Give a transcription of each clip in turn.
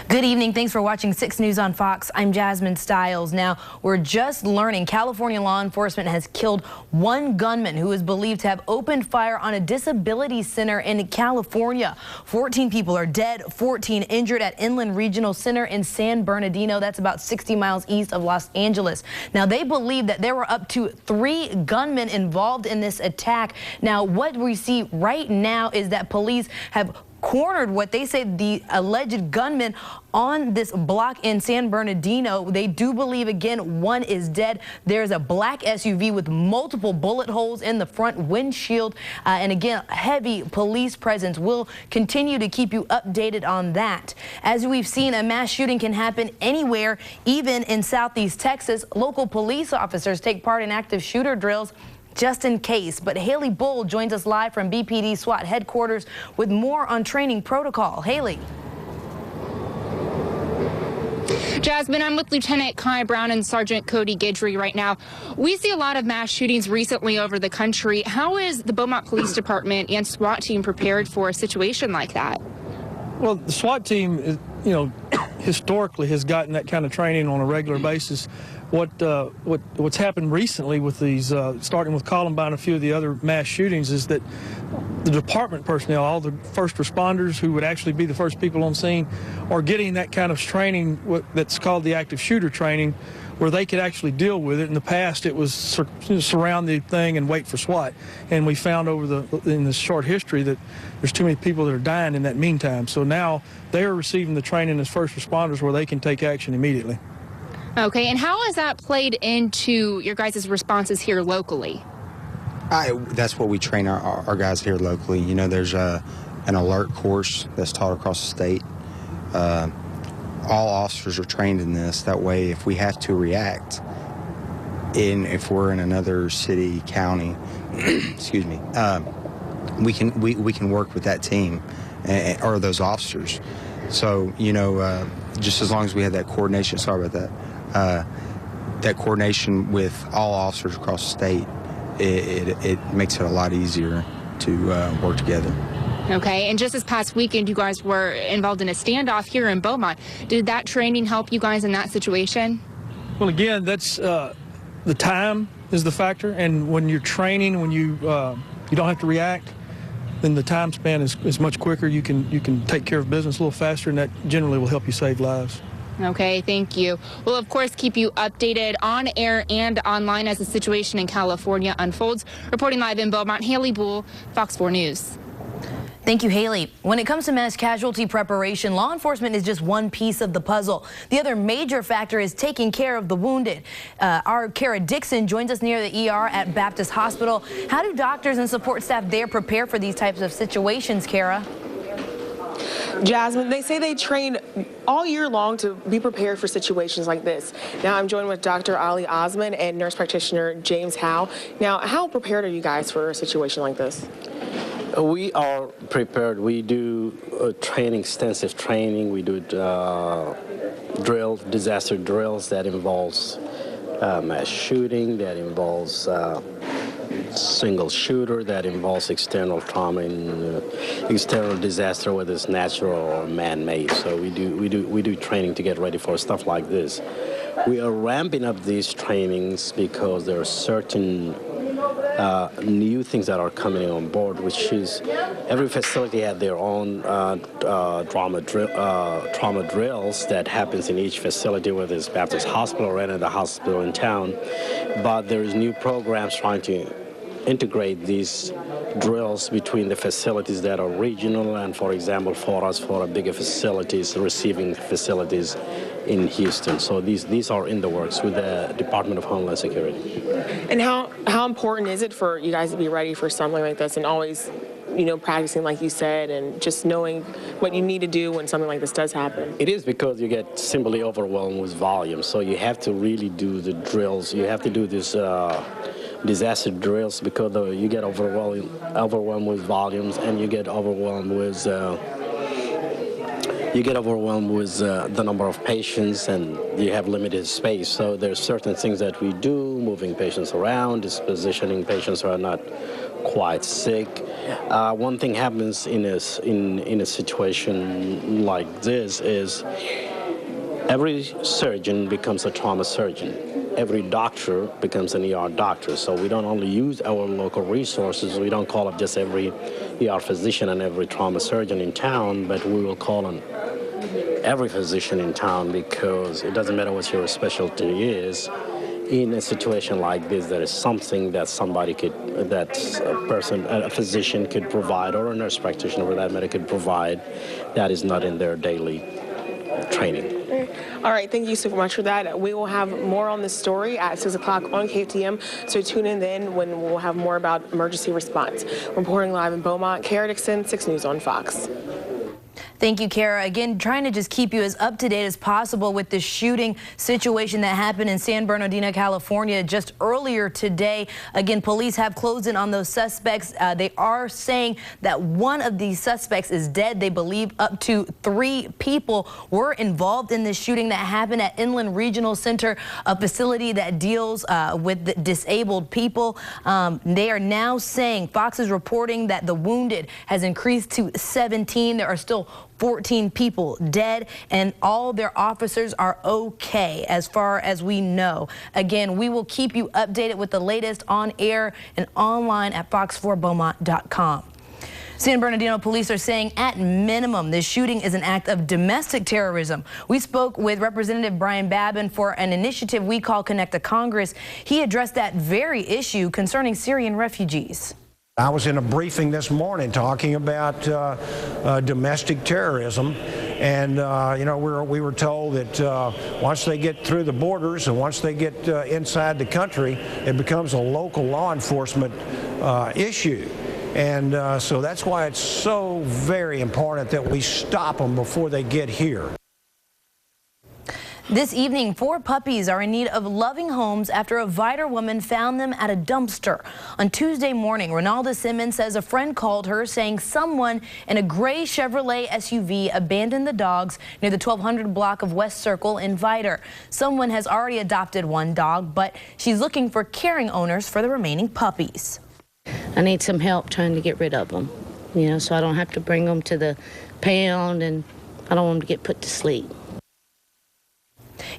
Good evening. Thanks for watching 6 News on Fox. I'm Jasmine Stiles. Now, we're just learning California law enforcement has killed one gunman who is believed to have opened fire on a disability center in California. 14 people are dead, 14 injured at Inland Regional Center in San Bernardino. That's about 60 miles east of Los Angeles. Now, they believe that there were up to 3 gunmen involved in this attack. Now, what we see right now is that police have cornered what they say the alleged gunman on this block in San Bernardino. They do believe, again, one is dead. There's a black SUV with multiple bullet holes in the front windshield. And again, heavy police presence. We'll continue to keep you updated on that. As we've seen, a mass shooting can happen anywhere, even in Southeast Texas. Local police officers take part in active shooter drills just in case. But Haley Bull joins us live from BPD SWAT headquarters with more on training protocol. Haley. Jasmine, I'm with Lieutenant Kai Brown and Sergeant Cody Guidry right now. We see a lot of mass shootings recently over the country. How is the Beaumont Police Department and SWAT team prepared for a situation like that? Well, the SWAT team, historically has gotten that kind of training on a regular basis. What's happened recently with these, starting with Columbine and a few of the other mass shootings, is that the department personnel, all the first responders who would actually be the first people on scene, are getting that kind of training that's called the active shooter training, where they could actually deal with it. In the past, it was surround the thing and wait for SWAT. And we found in this short history that there's too many people that are dying in that meantime. So now they are receiving the training as first responders where they can take action immediately. Okay, and how has that played into your guys' responses here locally? That's what we train our guys here locally. You know, there's an alert course that's taught across the state. All officers are trained in this. That way, if we have to react, if we're in another city, county, excuse me, we can work with that team or those officers. So, just as long as we have that coordination, sorry about that, that coordination with all officers across the state, it makes it a lot easier to work together. Okay, and just this past weekend, you guys were involved in a standoff here in Beaumont. Did that training help you guys in that situation? Well, again, that's the time is the factor, and when you're training, when you don't have to react, then the time span is much quicker. You can take care of business a little faster, and that generally will help you save lives. Okay, thank you. We'll, of course, keep you updated on air and online as the situation in California unfolds. Reporting live in Beaumont, Haley Bull, Fox 4 News. Thank you, Haley. When it comes to mass casualty preparation, law enforcement is just one piece of the puzzle. The other major factor is taking care of the wounded. Our Kara Dixon joins us near the ER at Baptist Hospital. How do doctors and support staff there prepare for these types of situations, Kara? Jasmine, they say they train all year long to be prepared for situations like this. Now I'm joined with Dr. Ali Osman and nurse practitioner James Howe. Now, how prepared are you guys for a situation like this? We are prepared. We do extensive training. We do disaster drills that involves mass shooting, that involves single shooter, that involves external trauma and external disaster, whether it's natural or man-made. So we do training to get ready for stuff like this. We are ramping up these trainings because there are certain new things that are coming on board, which is every facility had their own trauma drills that happens in each facility, whether it's Baptist Hospital or any other hospital in town. But there's new programs trying to integrate these drills between the facilities that are regional and, for example, for us, for our bigger facilities, receiving facilities in Houston. So these are in the works with the Department of Homeland Security. And how important is it for you guys to be ready for something like this and always, practicing like you said and just knowing what you need to do when something like this does happen? It is because you get simply overwhelmed with volume. So you have to really do the drills. You have to do this disaster drills because you get overwhelmed with volumes, and you get overwhelmed with the number of patients, and you have limited space. So there's certain things that we do, moving patients around, dispositioning patients who are not quite sick. One thing happens in a situation like this is every surgeon becomes a trauma surgeon. Every doctor becomes an ER doctor. So we don't only use our local resources. We don't call up just every ER physician and every trauma surgeon in town, but we will call on every physician in town, because it doesn't matter what your specialty is. In a situation like this, there is something that a physician could provide, or a nurse practitioner for that matter could provide, that is not in their daily training. All right, thank you so much for that. We will have more on this story at 6 o'clock on KTM, so tune in then when we'll have more about emergency response. Reporting live in Beaumont, Kara Dixon, 6 News on Fox. Thank you, Kara. Again, trying to just keep you as up to date as possible with the shooting situation that happened in San Bernardino, California just earlier today. Again, police have closed in on those suspects. They are saying that one of these suspects is dead. They believe up to 3 people were involved in this shooting that happened at Inland Regional Center, a facility that deals with disabled people. They are now saying, Fox is reporting that the wounded has increased to 17. There are still 14 people dead, and all their officers are okay as far as we know. Again, we will keep you updated with the latest on air and online at fox4beaumont.com. San Bernardino police are saying at minimum this shooting is an act of domestic terrorism. We spoke with Representative Brian Babin for an initiative we call Connect to Congress. He addressed that very issue concerning Syrian refugees. I was in a briefing this morning talking about domestic terrorism, and we were told that once they get through the borders and once they get inside the country, it becomes a local law enforcement issue. And so that's why it's so very important that we stop them before they get here. This evening, 4 puppies are in need of loving homes after a Vidor woman found them at a dumpster. On Tuesday morning, Ronalda Simmons says a friend called her saying someone in a gray Chevrolet SUV abandoned the dogs near the 1200 block of West Circle in Vidor. Someone has already adopted 1 dog, but she's looking for caring owners for the remaining puppies. I need some help trying to get rid of them, so I don't have to bring them to the pound, and I don't want them to get put to sleep.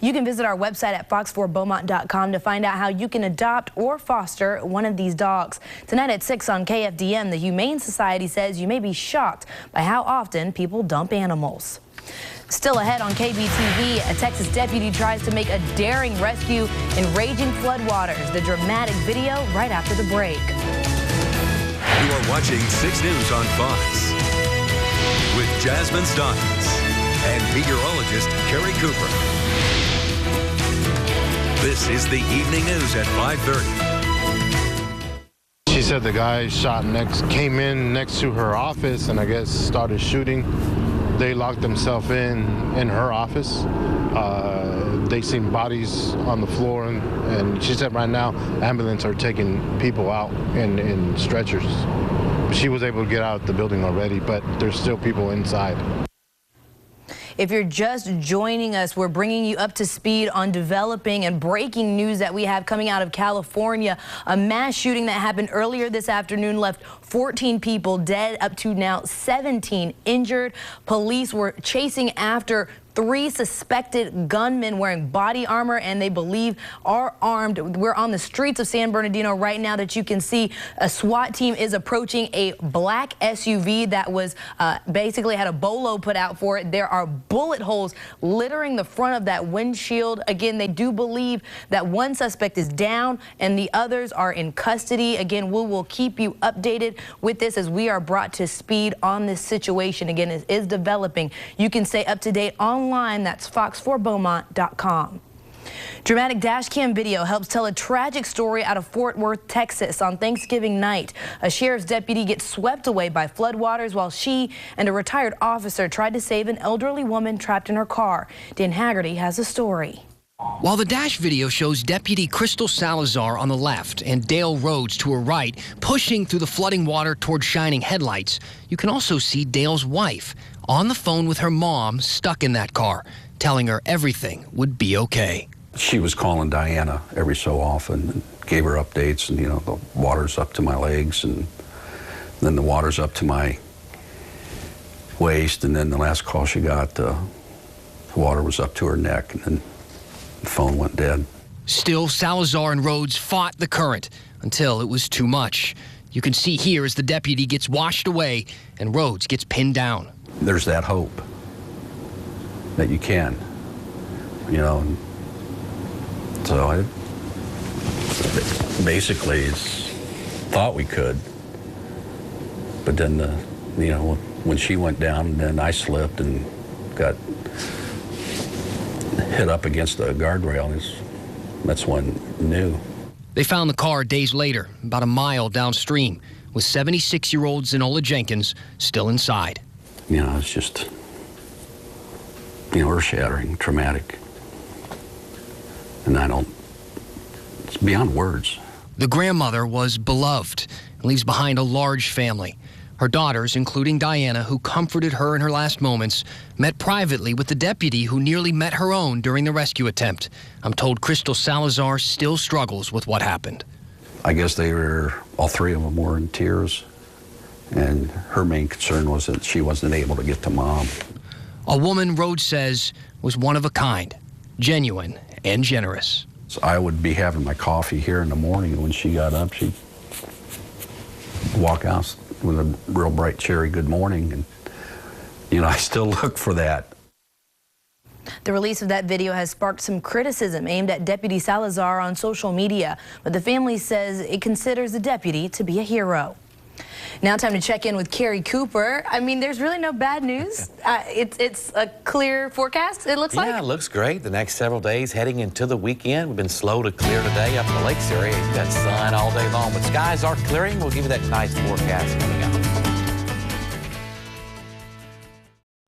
You can visit our website at fox4beaumont.com to find out how you can adopt or foster one of these dogs. Tonight at 6 on KFDM, the Humane Society says you may be shocked by how often people dump animals. Still ahead on KBTV, a Texas deputy tries to make a daring rescue in raging floodwaters. The dramatic video right after the break. You are watching 6 News on Fox with Jasmine and meteorologist Carrie Cooper. This is the evening news at 5:30. She said the guy came in next to her office and I guess started shooting. They locked themselves in her office. They seen bodies on the floor, and she said right now ambulance are taking people out in stretchers. She was able to get out of the building already, but there's still people inside. If you're just joining us, we're bringing you up to speed on developing and breaking news that we have coming out of California. A mass shooting that happened earlier this afternoon left 14 people dead, up to now 17 injured. Police were chasing after 3 suspected gunmen wearing body armor, and they believe are armed. We're on the streets of San Bernardino right now that you can see. A SWAT team is approaching a black SUV that was basically had a bolo put out for it. There are bullet holes littering the front of that windshield. Again, they do believe that 1 suspect is down and the others are in custody. Again, we will keep you updated with this as we are brought to speed on this situation. Again, it is developing. You can stay up to date online. That's fox4beaumont.com. Dramatic dash cam video helps tell a tragic story out of Fort Worth, Texas. On Thanksgiving night, a sheriff's deputy gets swept away by floodwaters while she and a retired officer tried to save an elderly woman trapped in her car. Dan Haggerty has a story. While the dash video shows Deputy Crystal Salazar on the left and Dale Rhodes to her right pushing through the flooding water toward shining headlights, you can also see Dale's wife on the phone with her mom stuck in that car, telling her everything would be okay. She was calling Diana every so often, gave her updates, and, you know, the water's up to my legs, and then the water's up to my waist, and then the last call she got, the water was up to her neck, and then the phone went dead. Still, Salazar and Rhodes fought the current until it was too much. You can see here as the deputy gets washed away and Rhodes gets pinned down. There's that hope that you can, you know. So I basically thought we could, but then you know, when she went down, then I slipped and got hit up against the guardrail. That's when I knew. They found the car days later, about a mile downstream, with 76-year-old Zenola Jenkins still inside. You know, it's just, you know, earth-shattering, traumatic. And it's beyond words. The grandmother was beloved and leaves behind a large family. Her daughters, including Diana, who comforted her in her last moments, met privately with the deputy who nearly met her own during the rescue attempt. I'm told Crystal Salazar still struggles with what happened. I guess all three of them were in tears, and her main concern was that she wasn't able to get to Mom. A woman Rhodes says was one of a kind, genuine and generous. So I would be having my coffee here in the morning, and when she got up, she'd walk out with a real bright, cheery good morning, and, you know, I still look for that. The release of that video has sparked some criticism aimed at Deputy Salazar on social media, but the family says it considers the deputy to be a hero. Now time to check in with Carrie Cooper. I mean, there's really no bad news. It's a clear forecast, it looks like. Yeah, it looks great. The next several days heading into the weekend. We've been slow to clear today up in the lakes area. It's got sun all day long, but skies are clearing. We'll give you that nice forecast coming up.